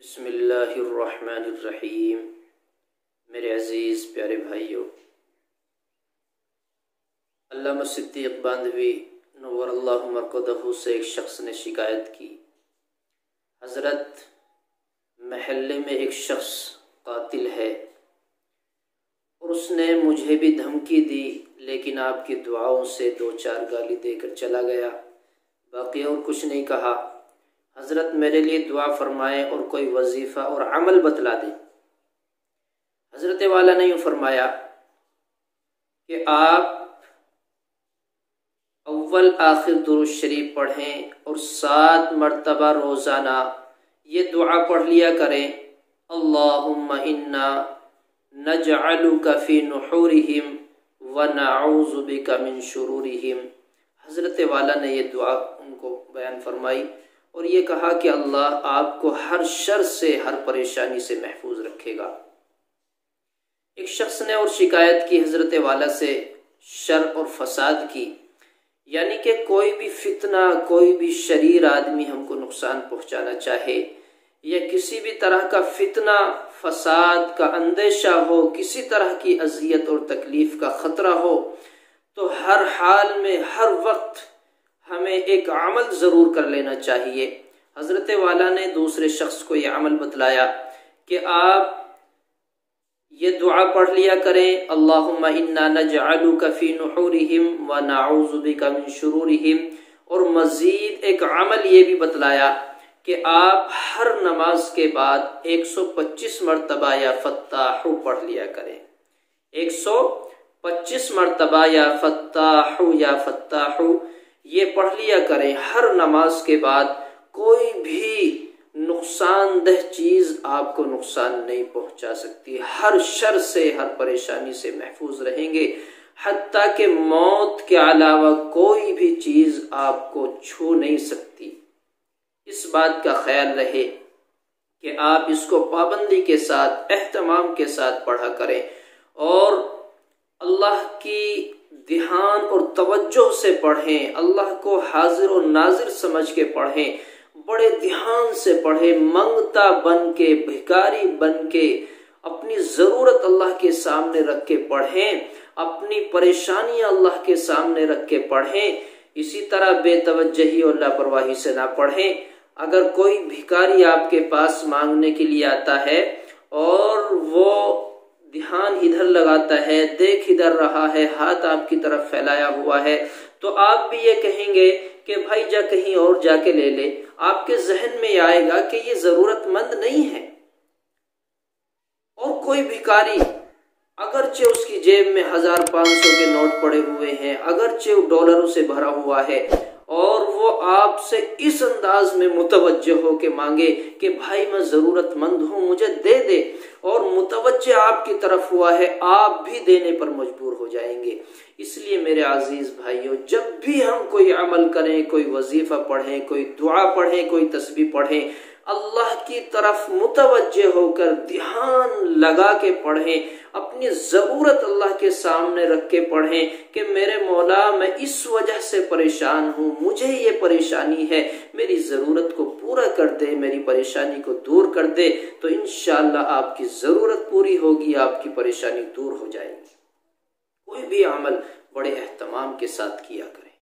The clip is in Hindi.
बिस्मिल्लाहिर्रहमानिर्रहीम। मेरे अज़ीज़ प्यारे भाइयों, अल्लामा सिद्दीक़ बांधवी नव्वरल्लाहु मरक़दहू से एक शख्स ने शिकायत की, हज़रत महल्ले में एक शख्स कातिल है और उसने मुझे भी धमकी दी, लेकिन आपकी दुआओं से 2-4 गाली देकर चला गया, बाकी और कुछ नहीं कहा। हज़रत मेरे लिए दुआ फरमाएं और कोई वजीफ़ा और अमल बतला दें। हज़रत वाला ने यूँ फरमाया कि आप अव्वल आखिर दुरूद शरीफ पढ़ें और 7 मरतबा रोज़ाना ये दुआ पढ़ लिया करें, अल्लाहुम्मा इन्ना नजअलुका फी नुहूरिहिम व नऊज़ु बिका मिन शुरूरिहिम। हज़रत वाला ने ये दुआ उनको बयान फरमाई और ये कहा कि अल्लाह आपको हर शर से, हर परेशानी से महफूज रखेगा। एक शख्स ने और शिकायत की हज़रत वाला से शर और फसाद की, यानी कि कोई भी फितना, कोई भी शरीर आदमी हमको नुकसान पहुंचाना चाहे या किसी भी तरह का फितना फसाद का अंदेशा हो, किसी तरह की अजियत और तकलीफ का खतरा हो, तो हर हाल में, हर वक्त हमें एक अमल ज़रूर कर लेना चाहिए। हज़रत वाला ने दूसरे शख्स को यह अमल बतलाया कि आप ये दुआ पढ़ लिया करें, अल्लाहुम्मा इन्ना नजअलुका फी नुहूरिहिम व नऊज़ु बिका मिन शुरूरिहिम। और मज़ीद एक अमल ये भी बतलाया कि आप हर नमाज के बाद 125 मरतबा या फत्ताहु पढ़ लिया करें। 125 मरतबा या फत्ताहु ये पढ़ लिया करें हर नमाज के बाद। कोई भी नुकसानदेह चीज आपको नुकसान नहीं पहुंचा सकती, हर शर से, हर परेशानी से महफूज रहेंगे, हत्ता कि मौत के अलावा कोई भी चीज आपको छू नहीं सकती। इस बात का ख्याल रहे कि आप इसको पाबंदी के साथ, एहतमाम के साथ पढ़ा करें और अल्लाह की ध्यान और तवज्जो से पढ़ें, अल्लाह को हाजिर और नाजिर समझ के पढ़ें, बड़े ध्यान से पढ़ें, मंगता बन के, भिखारी बन के, अपनी ज़रूरत अल्लाह के सामने रख के पढ़ें, अपनी परेशानियां अल्लाह के सामने रख के पढ़ें। इसी तरह बेतवज्जही और लापरवाही से ना पढ़ें। अगर कोई भिखारी आपके पास मांगने के लिए आता है और वो ध्यान इधर लगाता है, देख इधर रहा है, हाथ आपकी तरफ फैलाया हुआ है, तो आप भी ये कहेंगे कि भाई जा कहीं और जाके ले ले। आपके जहन में आएगा कि ये जरूरतमंद नहीं है। और कोई भिखारी अगरचे उसकी जेब में 1000-500 के नोट पड़े हुए हैं, अगरचे डॉलरों से भरा हुआ है, और वो आपसे इस अंदाज में मुतवज्जे हो के मांगे कि भाई मैं जरूरतमंद हूं, मुझे दे दे, और मुतवज्जे आपकी तरफ हुआ है, आप भी देने पर मजबूर हो जाएंगे। इसलिए मेरे अजीज भाइयों, जब भी हम कोई अमल करें, कोई वजीफा पढ़ें, कोई दुआ पढ़ें, कोई तस्बीह पढ़ें, अल्लाह की तरफ मुतवज्जे होकर ध्यान लगा के पढ़ें, अपनी ज़रूरत अल्लाह के सामने रख के पढ़ें कि मेरे मौला मैं इस वजह से परेशान हूँ, मुझे ये परेशानी है, मेरी ज़रूरत को पूरा कर दे, मेरी परेशानी को दूर कर दे। तो इंशाअल्लाह आपकी ज़रूरत पूरी होगी, आपकी परेशानी दूर हो जाएगी। कोई भी अमल बड़े एहतमाम के साथ किया करें।